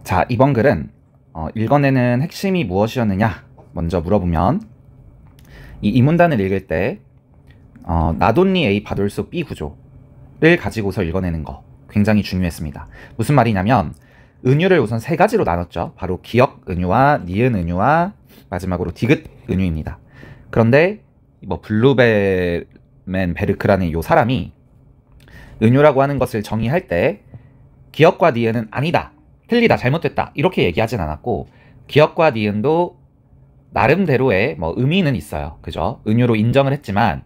자, 이번 글은 읽어내는 핵심이 무엇이었느냐 먼저 물어보면 이 문단을 읽을 때 나돈니 A 바돌소 B 구조를 가지고서 읽어내는 거 굉장히 중요했습니다. 무슨 말이냐면 은유를 우선 세 가지로 나눴죠. 바로 기역 은유와 니은 은유와 마지막으로 디귿 은유입니다. 그런데 블루베맨 베르크라는 요 사람이 은유라고 하는 것을 정의할 때 기역과 니은은 아니다, 틀리다, 잘못됐다 이렇게 얘기하진 않았고, 기역과 니은도 나름대로의 의미는 있어요. 그죠? 은유로 인정을 했지만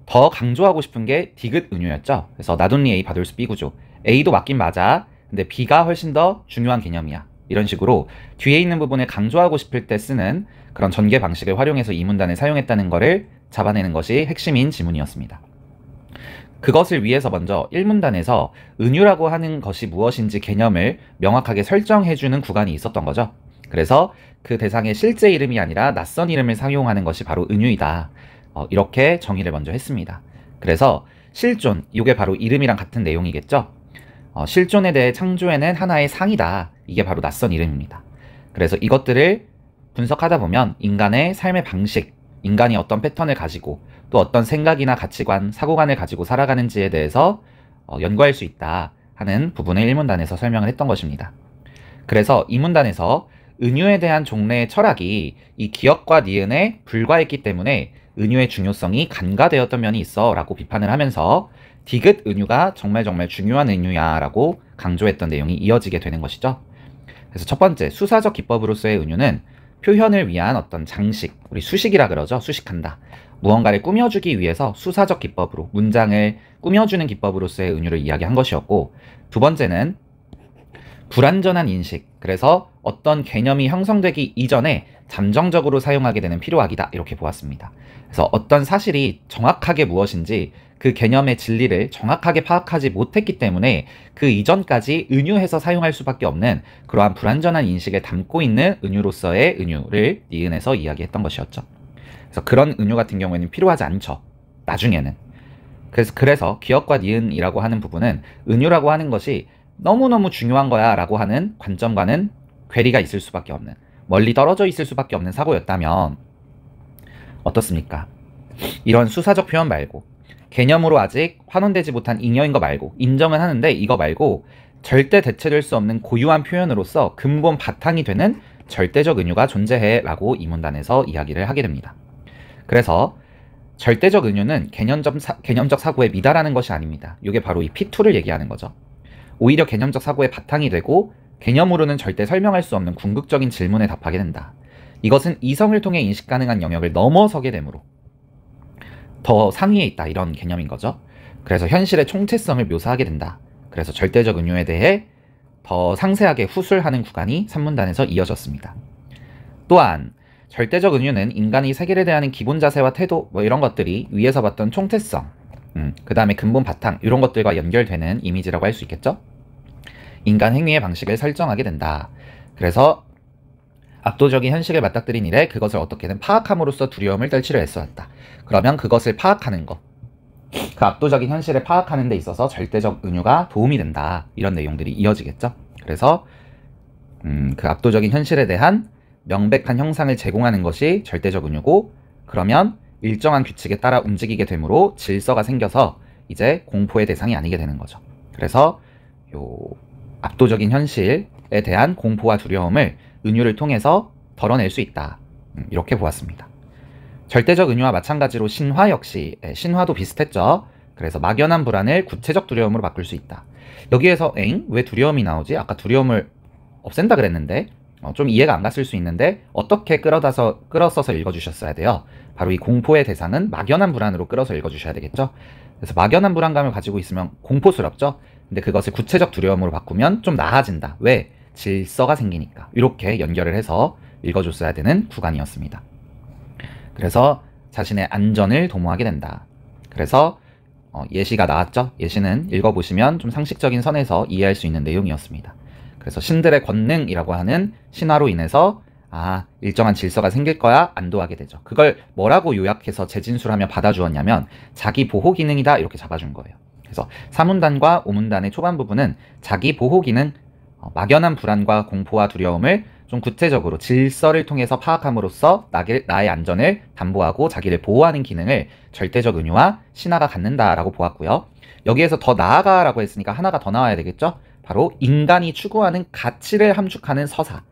더 강조하고 싶은 게 디귿 은유였죠. 그래서 나돈니 A 바돌소 B 구조, A도 맞긴 맞아, 근데 B가 훨씬 더 중요한 개념이야, 이런 식으로 뒤에 있는 부분을 강조하고 싶을 때 쓰는 그런 전개 방식을 활용해서 이 문단을 사용했다는 것을 잡아내는 것이 핵심인 지문이었습니다. 그것을 위해서 먼저 1문단에서 은유라고 하는 것이 무엇인지 개념을 명확하게 설정해주는 구간이 있었던 거죠. 그래서 그 대상의 실제 이름이 아니라 낯선 이름을 사용하는 것이 바로 은유이다, 이렇게 정의를 먼저 했습니다. 그래서 실존, 이게 바로 이름이랑 같은 내용이겠죠. 실존에 대해 창조해낸 하나의 상이다, 이게 바로 낯선 이름입니다. 그래서 이것들을 분석하다 보면 인간의 삶의 방식, 인간이 어떤 패턴을 가지고 또 어떤 생각이나 가치관, 사고관을 가지고 살아가는지에 대해서 연구할 수 있다 하는 부분을 1문단에서 설명을 했던 것입니다. 그래서 이 문단에서 은유에 대한 종래의 철학이 이 기역과 니은에 불과했기 때문에 은유의 중요성이 간과되었던 면이 있어 라고 비판을 하면서 디귿 은유가 정말 중요한 은유야 라고 강조했던 내용이 이어지게 되는 것이죠. 그래서 첫 번째, 수사적 기법으로서의 은유는 표현을 위한 어떤 장식, 우리 수식이라 그러죠. 수식한다. 무언가를 꾸며주기 위해서 수사적 기법으로, 문장을 꾸며주는 기법으로서의 은유를 이야기한 것이었고, 두 번째는 불완전한 인식, 그래서 어떤 개념이 형성되기 이전에 잠정적으로 사용하게 되는 필요악이다, 이렇게 보았습니다. 그래서 어떤 사실이 정확하게 무엇인지 그 개념의 진리를 정확하게 파악하지 못했기 때문에 그 이전까지 은유해서 사용할 수밖에 없는 그러한 불완전한 인식을 담고 있는 은유로서의 은유를 니은에서 이야기했던 것이었죠. 그래서 그런 은유 같은 경우에는 필요하지 않죠, 나중에는. 그래서 기역과 니은이라고 하는 부분은 은유라고 하는 것이 너무너무 중요한 거야 라고 하는 관점과는 괴리가 있을 수밖에 없는, 멀리 떨어져 있을 수밖에 없는 사고였다면 어떻습니까? 이런 수사적 표현 말고, 개념으로 아직 환원되지 못한 잉여인 거 말고, 인정은 하는데 이거 말고 절대 대체될 수 없는 고유한 표현으로서 근본 바탕이 되는 절대적 은유가 존재해 라고 이 문단에서 이야기를 하게 됩니다. 그래서 절대적 은유는 개념적 사고에 미달하는 것이 아닙니다. 이게 바로 이 P2를 얘기하는 거죠. 오히려 개념적 사고의 바탕이 되고 개념으로는 절대 설명할 수 없는 궁극적인 질문에 답하게 된다. 이것은 이성을 통해 인식 가능한 영역을 넘어서게 되므로 더 상위에 있다, 이런 개념인 거죠. 그래서 현실의 총체성을 묘사하게 된다. 그래서 절대적 은유에 대해 더 상세하게 후술하는 구간이 3문단에서 이어졌습니다. 또한 절대적 은유는 인간이 세계를 대하는 기본 자세와 태도, 이런 것들이 위에서 봤던 총체성, 그 다음에 근본 바탕, 이런 것들과 연결되는 이미지라고 할 수 있겠죠. 인간 행위의 방식을 설정하게 된다. 그래서 압도적인 현실을 맞닥뜨린 이래 그것을 어떻게든 파악함으로써 두려움을 떨치려 애써왔다. 그러면 그것을 파악하는 것, 그 압도적인 현실을 파악하는 데 있어서 절대적 은유가 도움이 된다, 이런 내용들이 이어지겠죠. 그래서 그 압도적인 현실에 대한 명백한 형상을 제공하는 것이 절대적 은유고, 그러면 일정한 규칙에 따라 움직이게 되므로 질서가 생겨서 이제 공포의 대상이 아니게 되는 거죠. 그래서 요 압도적인 현실에 대한 공포와 두려움을 은유를 통해서 덜어낼 수 있다, 이렇게 보았습니다. 절대적 은유와 마찬가지로 신화 역시, 신화도 비슷했죠. 그래서 막연한 불안을 구체적 두려움으로 바꿀 수 있다. 여기에서 왜 두려움이 나오지? 아까 두려움을 없앤다 그랬는데, 좀 이해가 안 갔을 수 있는데 어떻게 끌어써서 읽어주셨어야 돼요. 바로 이 공포의 대상은 막연한 불안으로 끌어서 읽어주셔야 되겠죠. 그래서 막연한 불안감을 가지고 있으면 공포스럽죠. 근데 그것을 구체적 두려움으로 바꾸면 좀 나아진다. 왜? 질서가 생기니까. 이렇게 연결을 해서 읽어줬어야 되는 구간이었습니다. 그래서 자신의 안전을 도모하게 된다. 그래서 예시가 나왔죠. 예시는 읽어보시면 좀 상식적인 선에서 이해할 수 있는 내용이었습니다. 그래서 신들의 권능이라고 하는 신화로 인해서 일정한 질서가 생길 거야, 안도하게 되죠. 그걸 뭐라고 요약해서 재진술하며 받아주었냐면 자기 보호 기능이다, 이렇게 잡아준 거예요. 그래서 4문단과 5문단의 초반 부분은 자기 보호 기능, 막연한 불안과 공포와 두려움을 좀 구체적으로 질서를 통해서 파악함으로써 나의 안전을 담보하고 자기를 보호하는 기능을 절대적 은유와 신화가 갖는다라고 보았고요. 여기에서 더 나아가라고 했으니까 하나가 더 나와야 되겠죠? 바로 인간이 추구하는 가치를 함축하는 서사.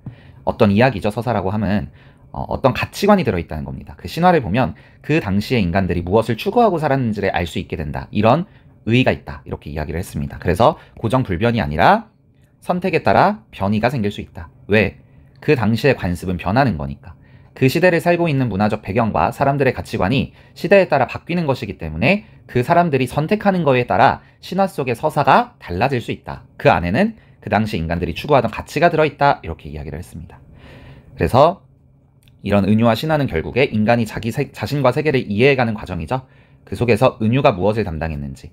어떤 이야기죠, 서사라고 하면. 어떤 가치관이 들어있다는 겁니다. 그 신화를 보면 그 당시의 인간들이 무엇을 추구하고 살았는지를 알 수 있게 된다. 이런 의의가 있다. 이렇게 이야기를 했습니다. 그래서 고정불변이 아니라 선택에 따라 변이가 생길 수 있다. 왜? 그 당시의 관습은 변하는 거니까. 그 시대를 살고 있는 문화적 배경과 사람들의 가치관이 시대에 따라 바뀌는 것이기 때문에 그 사람들이 선택하는 거에 따라 신화 속의 서사가 달라질 수 있다. 그 안에는 그 당시 인간들이 추구하던 가치가 들어있다. 이렇게 이야기를 했습니다. 그래서 이런 은유와 신화는 결국에 인간이 자신과 세계를 이해해가는 과정이죠. 그 속에서 은유가 무엇을 담당했는지,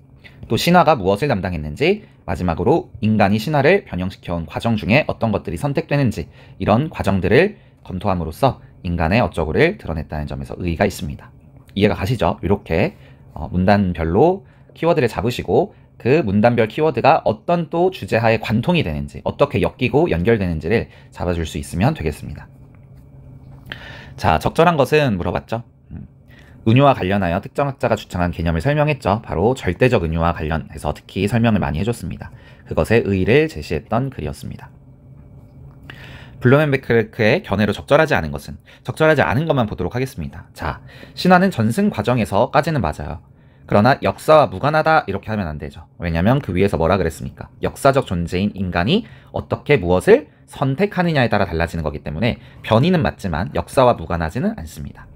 또 신화가 무엇을 담당했는지, 마지막으로 인간이 신화를 변형시켜온 과정 중에 어떤 것들이 선택되는지, 이런 과정들을 검토함으로써 인간의 어쩌고를 드러냈다는 점에서 의의가 있습니다. 이해가 가시죠? 이렇게 문단별로 키워드를 잡으시고 그 문단별 키워드가 어떤 또 주제하에 관통이 되는지, 어떻게 엮이고 연결되는지를 잡아줄 수 있으면 되겠습니다. 자, 적절한 것은 물어봤죠. 은유와 관련하여 특정 학자가 주창한 개념을 설명했죠. 바로 절대적 은유와 관련해서 특히 설명을 많이 해줬습니다. 그것의 의의를 제시했던 글이었습니다. 블루멘베크의 견해로 적절하지 않은 것은, 적절하지 않은 것만 보도록 하겠습니다. 자, 신화는 전승 과정에서까지는 맞아요. 그러나 역사와 무관하다 이렇게 하면 안 되죠. 왜냐하면 그 위에서 뭐라 그랬습니까? 역사적 존재인 인간이 어떻게 무엇을 선택하느냐에 따라 달라지는 거기 때문에 변이는 맞지만 역사와 무관하지는 않습니다.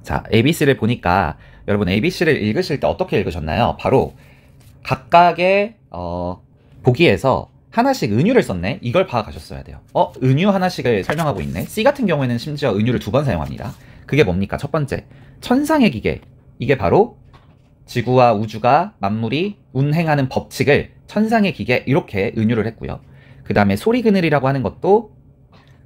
자, ABC를 보니까 여러분 ABC를 읽으실 때 어떻게 읽으셨나요? 바로 각각의 보기에서 하나씩 은유를 썼네? 이걸 파악하셨어야 돼요. 은유 하나씩을 설명하고 있네? C 같은 경우에는 심지어 은유를 2번 사용합니다. 그게 뭡니까? 첫 번째, 천상의 기계. 이게 바로 지구와 우주가 만물이 운행하는 법칙을 천상의 기계 이렇게 은유를 했고요. 그 다음에 소리 그늘이라고 하는 것도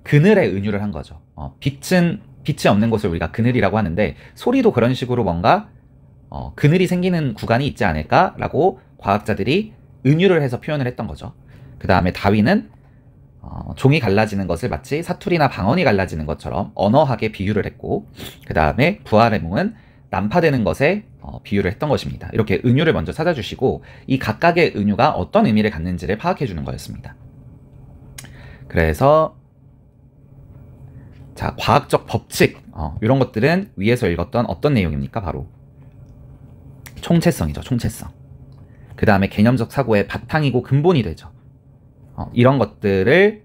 그늘에 은유를 한 거죠. 빛이 없는 곳을 우리가 그늘이라고 하는데 소리도 그런 식으로 뭔가 그늘이 생기는 구간이 있지 않을까라고 과학자들이 은유를 해서 표현을 했던 거죠. 그 다음에 다윈은 종이 갈라지는 것을 마치 사투리나 방언이 갈라지는 것처럼 언어학에 비유를 했고, 그 다음에 부하레몽은 난파되는 것에 비유를 했던 것입니다. 이렇게 은유를 먼저 찾아주시고 이 각각의 은유가 어떤 의미를 갖는지를 파악해 주는 거였습니다. 그래서 자, 과학적 법칙 이런 것들은 위에서 읽었던 어떤 내용입니까? 바로 총체성이죠. 총체성. 그 다음에 개념적 사고의 바탕이고 근본이 되죠. 이런 것들을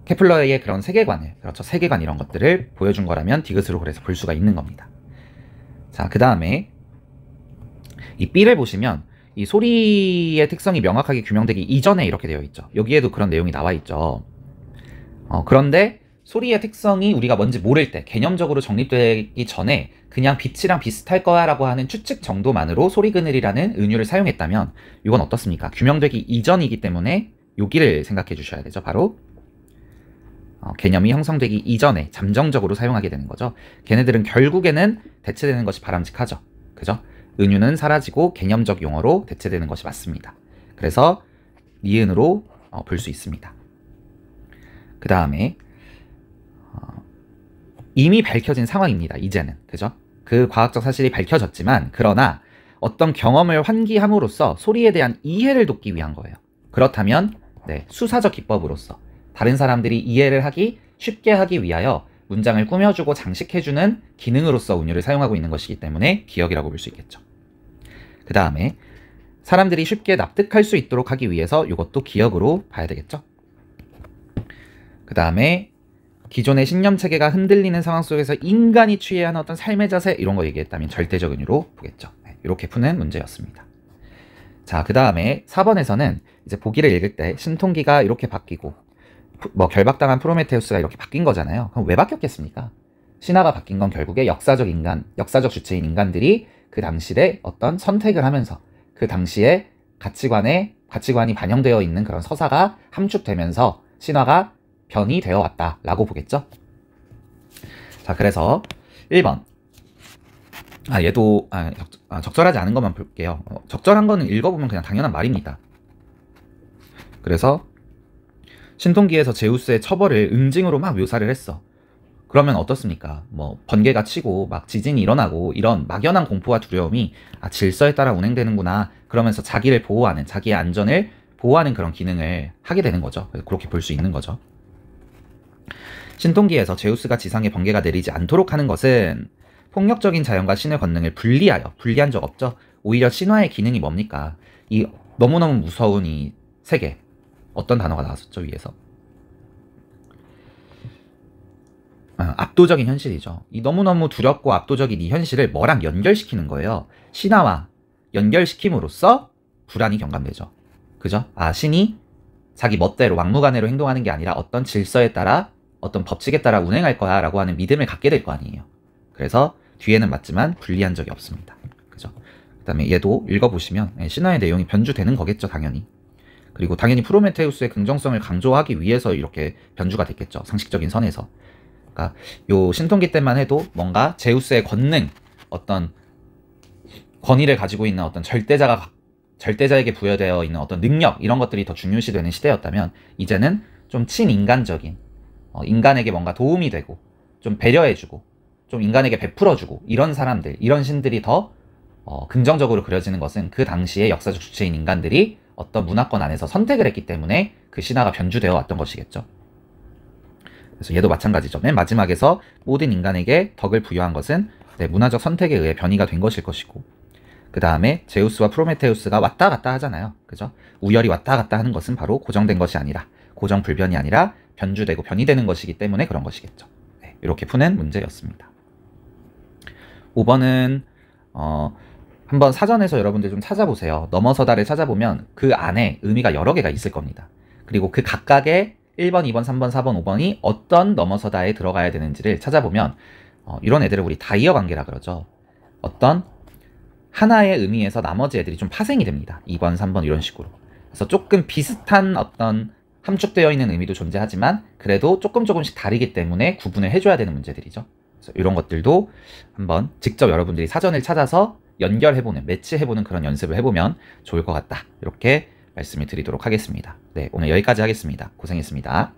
케플러의 그런 세계관을, 그렇죠, 세계관 이런 것들을 보여준 거라면 디귿으로 그래서 볼 수가 있는 겁니다. 자, 그 다음에 이 B를 보시면 이 소리의 특성이 명확하게 규명되기 이전에 이렇게 되어 있죠. 여기에도 그런 내용이 나와 있죠. 그런데 소리의 특성이 우리가 뭔지 모를 때, 개념적으로 정립되기 전에 그냥 빛이랑 비슷할 거야 라고 하는 추측 정도만으로 소리 그늘이라는 은유를 사용했다면 이건 어떻습니까? 규명되기 이전이기 때문에 여기를 생각해 주셔야 되죠. 바로 개념이 형성되기 이전에 잠정적으로 사용하게 되는 거죠. 걔네들은 결국에는 대체되는 것이 바람직하죠. 그죠? 은유는 사라지고 개념적 용어로 대체되는 것이 맞습니다. 그래서 니은으로 볼 수 있습니다. 그 다음에 이미 밝혀진 상황입니다. 이제는. 그죠? 그 과학적 사실이 밝혀졌지만 그러나 어떤 경험을 환기함으로써 소리에 대한 이해를 돕기 위한 거예요. 그렇다면 수사적 기법으로서 다른 사람들이 이해를 쉽게 하기 위하여 문장을 꾸며주고 장식해주는 기능으로서 은유를 사용하고 있는 것이기 때문에 기억이라고 볼 수 있겠죠. 그 다음에 사람들이 쉽게 납득할 수 있도록 하기 위해서 이것도 기억으로 봐야 되겠죠. 그 다음에 기존의 신념 체계가 흔들리는 상황 속에서 인간이 취해야 하는 어떤 삶의 자세 이런 거 얘기했다면 절대적 은유로 보겠죠. 이렇게 푸는 문제였습니다. 자, 그 다음에 4번에서는 이제 보기를 읽을 때 신통기가 이렇게 바뀌고 결박당한 프로메테우스가 이렇게 바뀐 거잖아요. 그럼 왜 바뀌었겠습니까? 신화가 바뀐 건 결국에 역사적 주체인 인간들이 그 당시에 어떤 선택을 하면서 그 당시에 가치관이 반영되어 있는 그런 서사가 함축되면서 신화가 변이 되어 왔다라고 보겠죠. 자, 그래서 1번. 얘도 적절하지 않은 것만 볼게요. 적절한 거는 읽어보면 그냥 당연한 말입니다. 그래서 신통기에서 제우스의 처벌을 응징으로 막 묘사를 했어. 그러면 어떻습니까? 뭐 번개가 치고 막 지진이 일어나고 이런 막연한 공포와 두려움이 질서에 따라 운행되는구나, 그러면서 자기를 보호하는, 자기의 안전을 보호하는 그런 기능을 하게 되는 거죠. 그렇게 볼 수 있는 거죠. 신통기에서 제우스가 지상에 번개가 내리지 않도록 하는 것은 폭력적인 자연과 신의 권능을 분리한 적 없죠. 오히려 신화의 기능이 뭡니까? 이 너무너무 무서운 이 세계, 어떤 단어가 나왔었죠, 위에서? 압도적인 현실이죠. 이 너무너무 두렵고 압도적인 이 현실을 뭐랑 연결시키는 거예요. 신화와 연결시킴으로써 불안이 경감되죠. 그죠? 신이 자기 멋대로 막무가내로 행동하는 게 아니라 어떤 질서에 따라, 어떤 법칙에 따라 운행할 거야 라고 하는 믿음을 갖게 될 거 아니에요. 그래서 뒤에는 맞지만 분리한 적이 없습니다. 그죠? 그 다음에 얘도 읽어보시면 신화의 내용이 변주되는 거겠죠, 당연히. 그리고 당연히 프로메테우스의 긍정성을 강조하기 위해서 이렇게 변주가 됐겠죠, 상식적인 선에서. 그러니까 요 신통기 때만 해도 뭔가 제우스의 권능, 어떤 권위를 가지고 있는 어떤 절대자에게 부여되어 있는 어떤 능력, 이런 것들이 더 중요시되는 시대였다면, 이제는 좀 친인간적인, 인간에게 뭔가 도움이 되고 좀 배려해주고 좀 인간에게 베풀어주고 이런 사람들, 이런 신들이 더 긍정적으로 그려지는 것은 그 당시의 역사적 주체인 인간들이 어떤 문화권 안에서 선택을 했기 때문에 그 신화가 변주되어 왔던 것이겠죠. 그래서 얘도 마찬가지죠. 맨 마지막에서 모든 인간에게 덕을 부여한 것은 문화적 선택에 의해 변이가 된 것일 것이고, 그 다음에 제우스와 프로메테우스가 왔다 갔다 하잖아요. 그죠? 우열이 왔다 갔다 하는 것은 바로 고정된 것이 아니라, 고정불변이 아니라 변주되고 변이되는 것이기 때문에 그런 것이겠죠. 이렇게 푸는 문제였습니다. 5번은 한번 사전에서 여러분들 좀 찾아보세요. 넘어서다를 찾아보면 그 안에 의미가 여러 개가 있을 겁니다. 그리고 그 각각의 1번, 2번, 3번, 4번, 5번이 어떤 넘어서다에 들어가야 되는지를 찾아보면 이런 애들을 우리 다이어 관계라 그러죠. 어떤 하나의 의미에서 나머지 애들이 좀 파생이 됩니다. 2번, 3번 이런 식으로. 그래서 조금 비슷한 어떤 함축되어 있는 의미도 존재하지만 그래도 조금씩 다르기 때문에 구분을 해줘야 되는 문제들이죠. 그래서 이런 것들도 한번 직접 여러분들이 사전을 찾아서 연결해보는, 매치해보는 그런 연습을 해보면 좋을 것 같다, 이렇게 말씀을 드리도록 하겠습니다. 네, 오늘 여기까지 하겠습니다. 고생했습니다.